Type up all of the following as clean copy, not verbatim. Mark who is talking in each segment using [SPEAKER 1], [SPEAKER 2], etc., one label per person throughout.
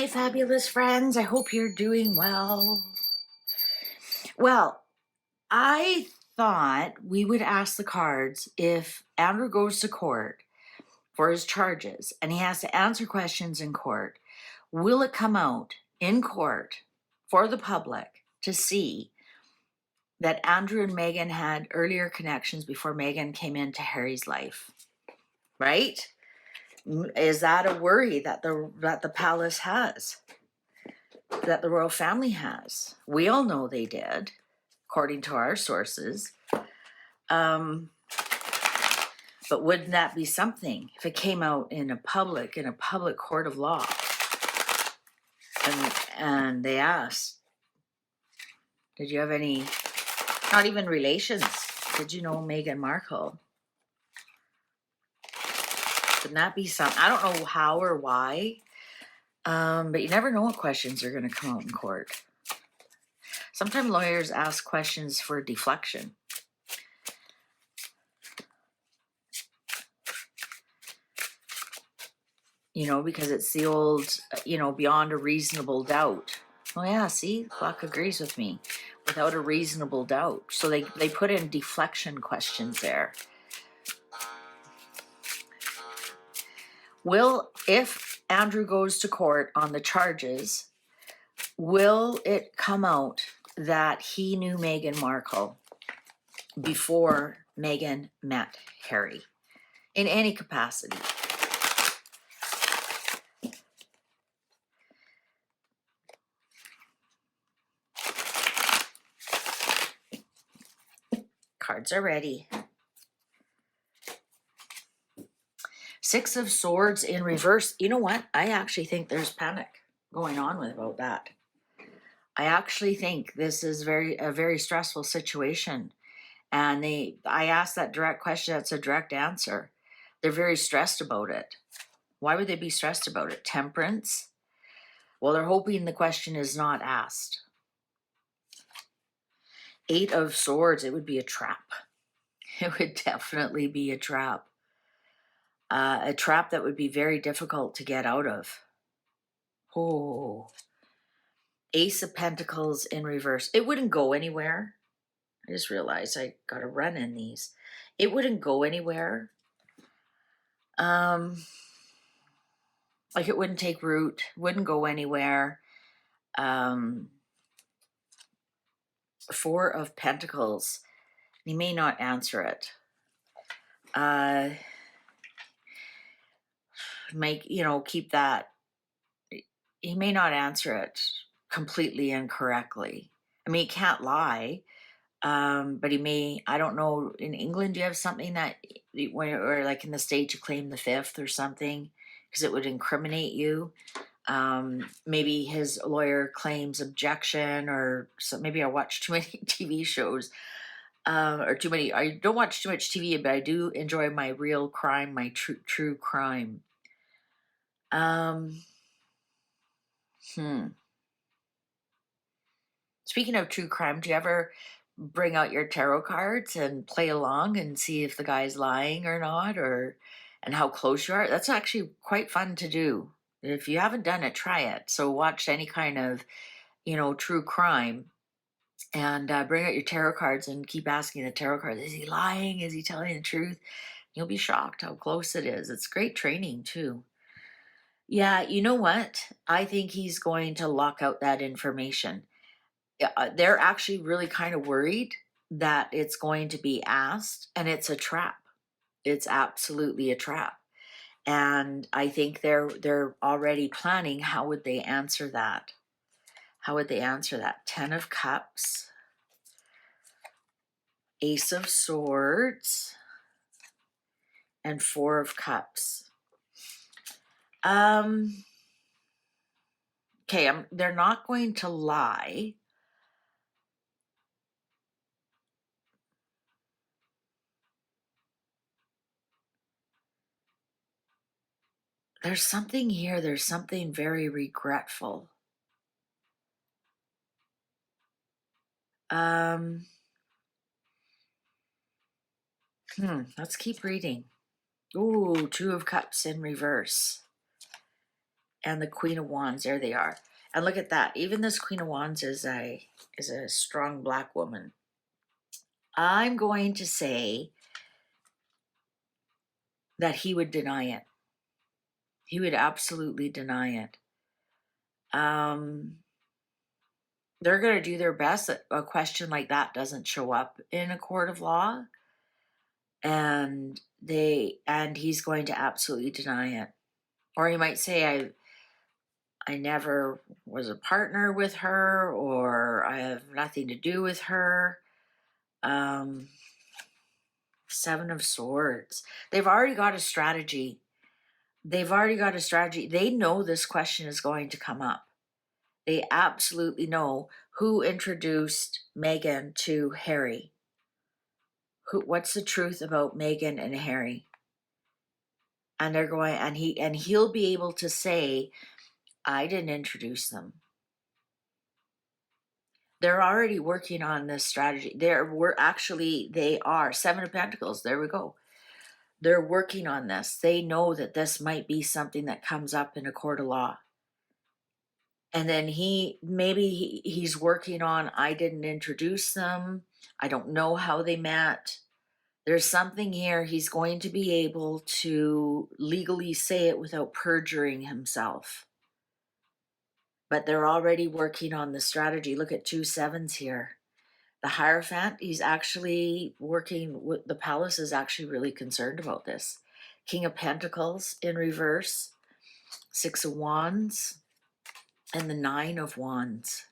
[SPEAKER 1] my fabulous friends. I hope you're doing well. Well, I thought we would ask the cards if Andrew goes to court for his charges and he has to answer questions in court, will it come out in court for the public to see that Andrew and Meghan had earlier connections before Meghan came into Harry's life? Right? Is that a worry that the palace has? That the royal family has? We all know they did, according to our sources. But wouldn't that be something if it came out in a public court of law? And they asked, did you have any, not even relations, did you know Meghan Markle? Wouldn't that be something? I don't know how or why, but you never know what questions are going to come out in court. Sometimes lawyers ask questions for deflection. You know, because it's the old, beyond a reasonable doubt. Oh yeah, see, Clock agrees with me. Without a reasonable doubt. So they put in deflection questions there. If Andrew goes to court on the charges, will it come out that he knew Meghan Markle before Meghan met Harry in any capacity? Cards are ready. Six of Swords in reverse. You know what? I actually think there's panic going on about that. I actually think this is a very stressful situation. And I asked that direct question. That's a direct answer. They're very stressed about it. Why would they be stressed about it? Temperance? Well, they're hoping the question is not asked. Eight of Swords, it would be a trap. It would definitely be a trap. A trap that would be very difficult to get out of. Oh. Ace of Pentacles in reverse. It wouldn't go anywhere. I just realized I got to run in these. It wouldn't go anywhere. Like it wouldn't take root. Wouldn't go anywhere. Four of Pentacles. He may not answer it. Keep that. He may not answer it completely incorrectly. I mean, he can't lie, but he may. I don't know. In England, do you have something that, or like in the States, you claim the fifth or something because it would incriminate you? Maybe his lawyer claims objection, or so. Maybe I watch too many TV shows. Or too many. I don't watch too much TV, but I do enjoy my real crime, my true crime. Speaking of true crime, do you ever bring out your tarot cards and play along and see if the guy's lying or not, and how close you are? That's actually quite fun to do. If you haven't done it, try it. So watch any kind of, true crime. And bring out your tarot cards and keep asking the tarot cards, is he lying? Is he telling the truth? You'll be shocked how close it is. It's great training too. Yeah, you know what? I think he's going to lock out that information. They're actually really kind of worried that it's going to be asked, and it's a trap. It's absolutely a trap. And I think they're already planning, how would they answer that? How would they answer that? 10 of Cups, Ace of Swords, and 4 of Cups. Okay, they're not going to lie. There's something here. There's something very regretful. Let's keep reading. Ooh, 2 of Cups in reverse. and the Queen of Wands. There they are. And look at that. Even this Queen of Wands is a strong Black woman. I'm going to say that he would deny it. He would absolutely deny it. They're going to do their best that a question like that doesn't show up in a court of law. And he's going to absolutely deny it. Or he might say, I never was a partner with her, or I have nothing to do with her. Seven of Swords. They've already got a strategy. They know this question is going to come up. They absolutely know who introduced Meghan to Harry. What's the truth about Meghan and Harry? And they're going, and he'll be able to say, I didn't introduce them. They're already working on this strategy. They are. Seven of Pentacles. There we go. They're working on this. They know that this might be something that comes up in a court of law. And then he's working on, I didn't introduce them. I don't know how they met. There's something here. He's going to be able to legally say it without perjuring himself. But they're already working on the strategy. Look at 2 7s here. The Hierophant, he's actually working with the palace, is actually really concerned about this. King of Pentacles in reverse, 6 of Wands, and the 9 of Wands,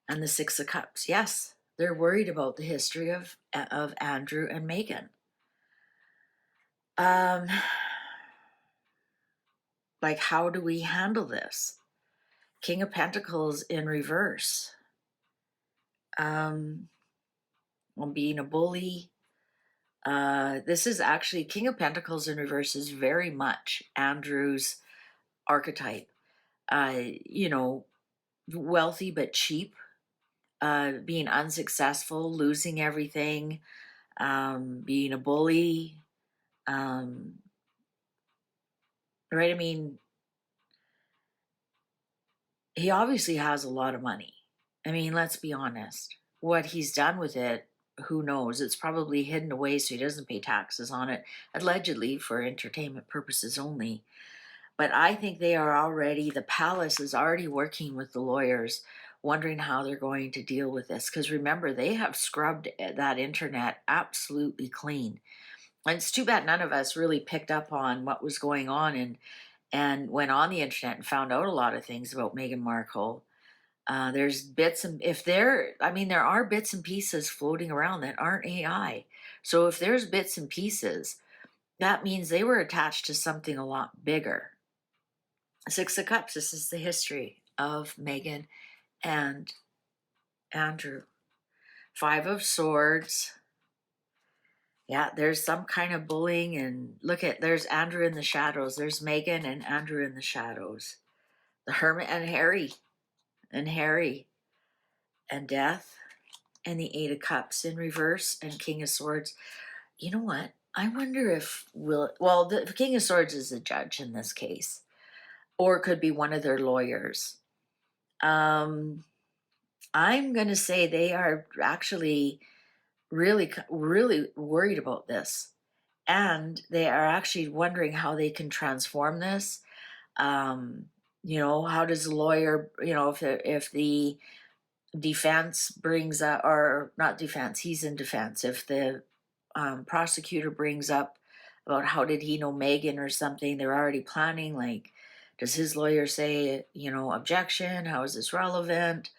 [SPEAKER 1] and the 6 of Cups. Yes, they're worried about the history of Andrew and Meghan. Like, how do we handle this? King of Pentacles in reverse. Being a bully. This is actually, King of Pentacles in reverse is very much Andrew's archetype. Wealthy but cheap, being unsuccessful, losing everything, being a bully, right? I mean, he obviously has a lot of money. I mean, let's be honest. What he's done with it, who knows? It's probably hidden away so he doesn't pay taxes on it, allegedly for entertainment purposes only. But I think the palace is already working with the lawyers, wondering how they're going to deal with this. Because remember, they have scrubbed that internet absolutely clean. And it's too bad none of us really picked up on what was going on and went on the internet and found out a lot of things about Meghan Markle. There's there are bits and pieces floating around that aren't AI. So if there's bits and pieces, that means they were attached to something a lot bigger. 6 of Cups, this is the history of Meghan and Andrew. 5 of Swords. Yeah, there's some kind of bullying, and there's Andrew in the shadows. There's Meghan and Andrew in the shadows. The Hermit and Harry. And Death. And the 8 of Cups in reverse and King of Swords. You know what? I wonder if the King of Swords is the judge in this case. Or it could be one of their lawyers. I'm going to say they are actually really, really worried about this. And they are actually wondering how they can transform this. How does the lawyer, if the defense brings up, or not defense, he's in defense. If the prosecutor brings up about how did he know Meghan or something, they're already planning, like, does his lawyer say, objection? How is this relevant?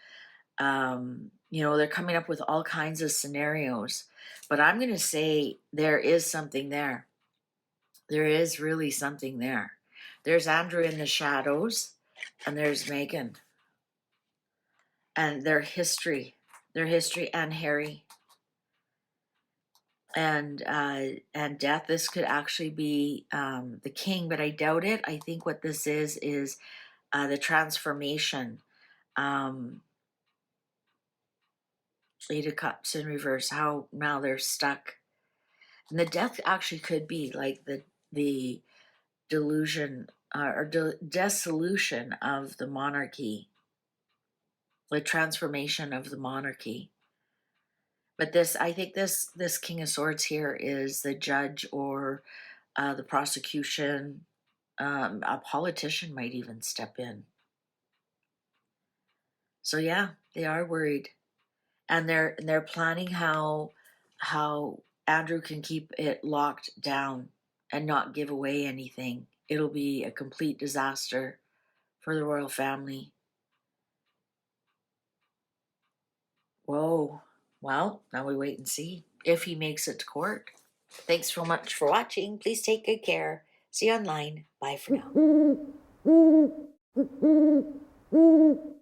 [SPEAKER 1] They're coming up with all kinds of scenarios. But I'm going to say there is something there. There is really something there. There's Andrew in the shadows, and there's Meghan. And their history and Harry. And Death. This could actually be the king, but I doubt it. I think what this is the transformation. 8 of Cups in reverse. How now they're stuck. And the Death actually could be like the delusion or dissolution of the monarchy, the transformation of the monarchy. But this, I think this King of Swords here is the judge or the prosecution. A politician might even step in. So yeah, they are worried, and they're planning how Andrew can keep it locked down and not give away anything. It'll be a complete disaster for the royal family. Whoa. Well, now we wait and see if he makes it to court. Thanks so much for watching. Please take good care. See you online. Bye for now.